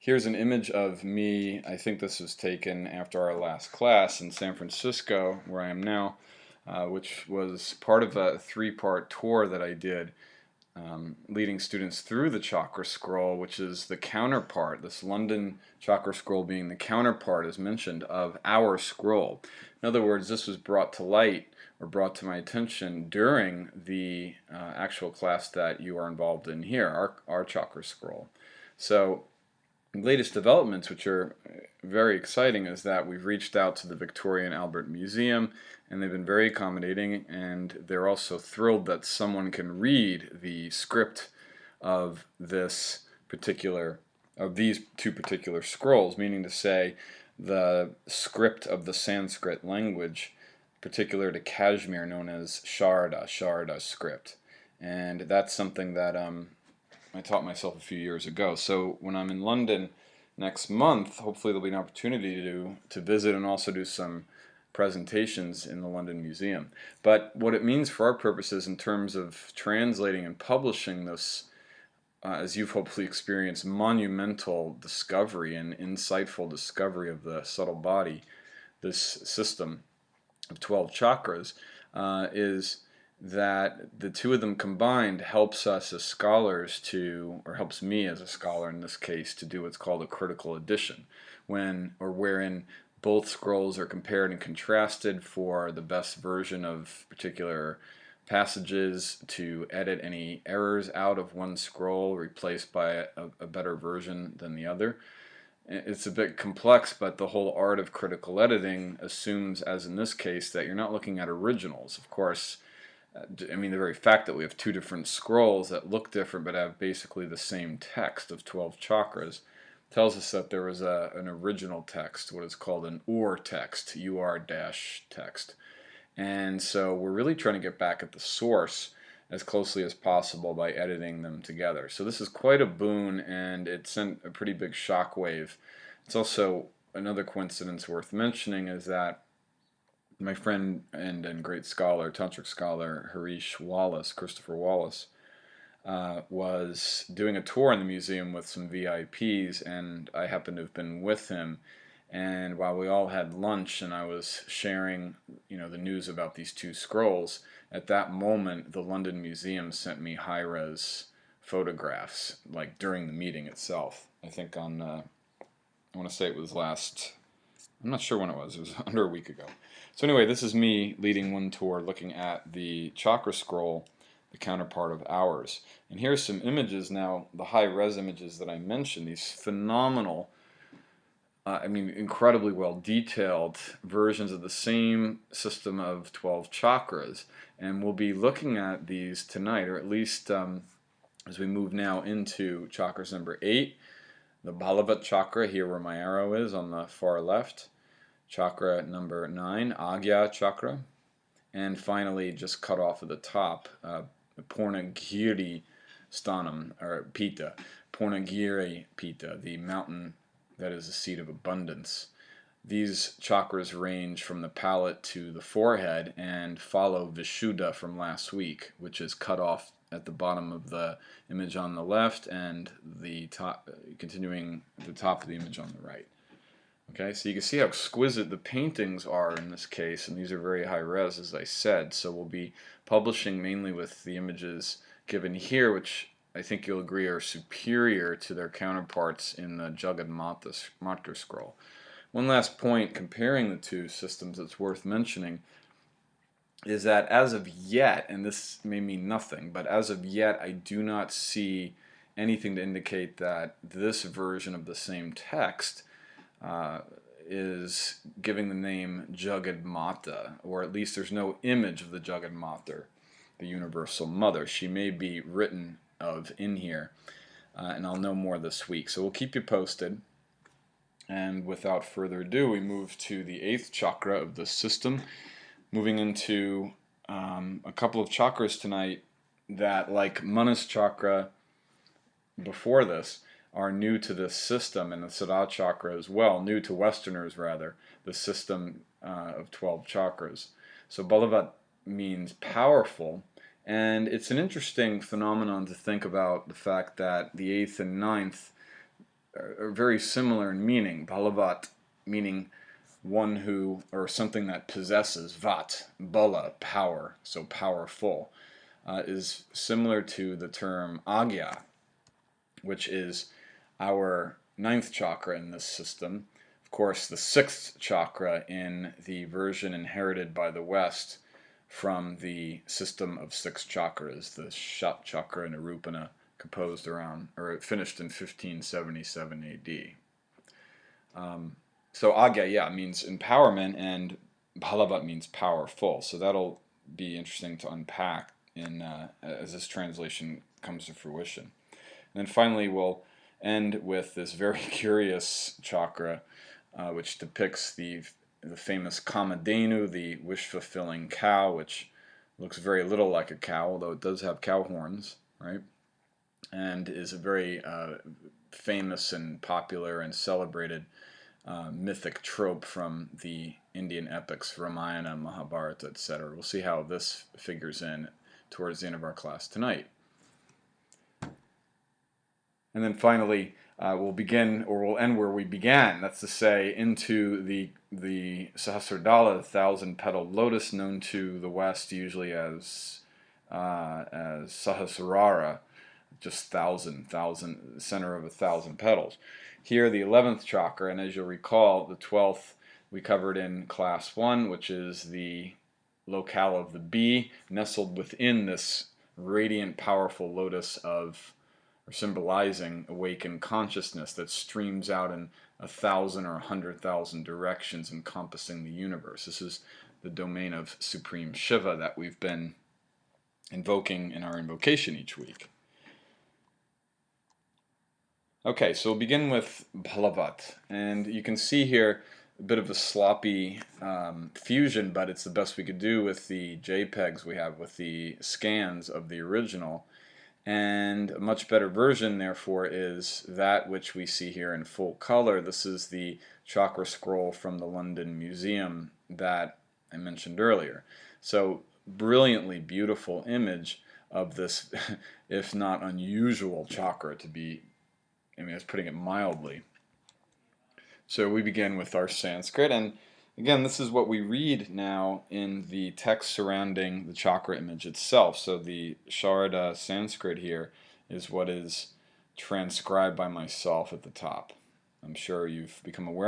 Here's an image of me. I think this was taken after our last class in San Francisco, where I am now, which was part of a three-part tour that I did, leading students through the chakra scroll, which is the counterpart, this London chakra scroll being the counterpart, as mentioned, of our scroll. In other words, this was brought to light or brought to my attention during the actual class that you are involved in here, our chakra scroll. So latest developments, which are very exciting, is that we've reached out to the Victoria and Albert Museum, and they've been very accommodating, and they're also thrilled that someone can read the script of this particular, of these two particular scrolls, meaning to say the script of the Sanskrit language, particular to Kashmir, known as Sharda script. And that's something that I taught myself a few years ago. So when I'm in London next month, hopefully there'll be an opportunity to visit and also do some presentations in the London Museum. But what it means for our purposes in terms of translating and publishing this, as you've hopefully experienced, monumental discovery and insightful discovery of the subtle body, this system of 12 chakras, is that the two of them combined helps us as scholars to, or helps me as a scholar in this case, to do what's called a critical addition, wherein both scrolls are compared and contrasted for the best version of particular passages, to edit any errors out of one scroll replaced by a better version than the other. It's a bit complex, but the whole art of critical editing assumes, as in this case, that you're not looking at originals. Of course, I mean, the very fact that we have two different scrolls that look different but have basically the same text of 12 chakras tells us that there was an original text, what is called an UR text, UR-text. And so we're really trying to get back at the source as closely as possible by editing them together. So this is quite a boon, and it sent a pretty big shockwave. It's also another coincidence worth mentioning is that my friend and great scholar, tantric scholar, Christopher Wallace, was doing a tour in the museum with some VIPs, and I happened to have been with him. And while we all had lunch and I was sharing, the news about these two scrolls, at that moment the London Museum sent me high-res photographs, like during the meeting itself. I think on, I want to say it was I'm not sure when it was under a week ago. So anyway, this is me leading one tour looking at the chakra scroll, the counterpart of ours. And here's some images now, the high-res images that I mentioned, these phenomenal, incredibly well detailed versions of the same system of 12 chakras. And we'll be looking at these tonight, or at least as we move now into chakras number 8, the Balavat chakra, here where my arrow is on the far left. Chakra number 9, Agya chakra. And finally, just cut off at the top, Purnagiri Stanam, or Pita. Purnagiri Pita, the mountain that is the seat of abundance. These chakras range from the palate to the forehead and follow Vishuddha from last week, which is cut off at the bottom of the image on the left and the top, continuing at the top of the image on the right. Okay, so you can see how exquisite the paintings are in this case, and these are very high res, as I said. So we'll be publishing mainly with the images given here, which I think you'll agree are superior to their counterparts in the Jagadmatra scroll. One last point comparing the two systems that's worth mentioning is that as of yet, and this may mean nothing, but as of yet I do not see anything to indicate that this version of the same text is giving the name Jagadmata, or at least there's no image of the Jagadmata, the Universal Mother. She may be written of in here, and I'll know more this week. So we'll keep you posted. And without further ado, we move to the 8th chakra of the system, moving into a couple of chakras tonight that, like Manas chakra before this, are new to this system, and the Sadat chakra as well, new to Westerners rather, the system of 12 chakras. So Balavat means powerful, and it's an interesting phenomenon to think about the fact that the 8th and 9th are very similar in meaning. Balavat meaning one who, or something that possesses, vat, bala, power, so powerful, is similar to the term agya, which is our ninth chakra in this system. Of course, the sixth chakra in the version inherited by the West from the system of six chakras, the Shat chakra and Nirupana, composed around, or finished in 1577 AD. So Agya, yeah, means empowerment, and Bhalavat means powerful. So that'll be interesting to unpack as this translation comes to fruition. And then finally, we'll end with this very curious chakra, which depicts the famous Kamadhenu, the wish-fulfilling cow, which looks very little like a cow, although it does have cow horns, right? And is a very famous and popular and celebrated mythic trope from the Indian epics, Ramayana, Mahabharata, etc. We'll see how this figures in towards the end of our class tonight. And then finally, we'll begin, or we'll end where we began. That's to say, into the Sahasradhala, the thousand-petaled lotus, known to the West usually as Sahasrara, just thousand, center of 1,000 petals. Here, the 11th chakra, and as you'll recall, the 12th we covered in class 1, which is the locale of the bee, nestled within this radiant, powerful lotus of, or symbolizing awakened consciousness that streams out in 1,000 or 100,000 directions encompassing the universe. This is the domain of Supreme Shiva that we've been invoking in our invocation each week. Okay, so we'll begin with Bhalavat, and you can see here a bit of a sloppy fusion, but it's the best we could do with the JPEGs we have, with the scans of the original. And a much better version, therefore, is that which we see here in full color. This is the chakra scroll from the London Museum that I mentioned earlier. So, brilliantly beautiful image of this, if not unusual, chakra to be, I mean, it's putting it mildly. So we begin with our Sanskrit, and again, this is what we read now in the text surrounding the chakra image itself. So the Sharada Sanskrit here is what is transcribed by myself at the top. I'm sure you've become aware of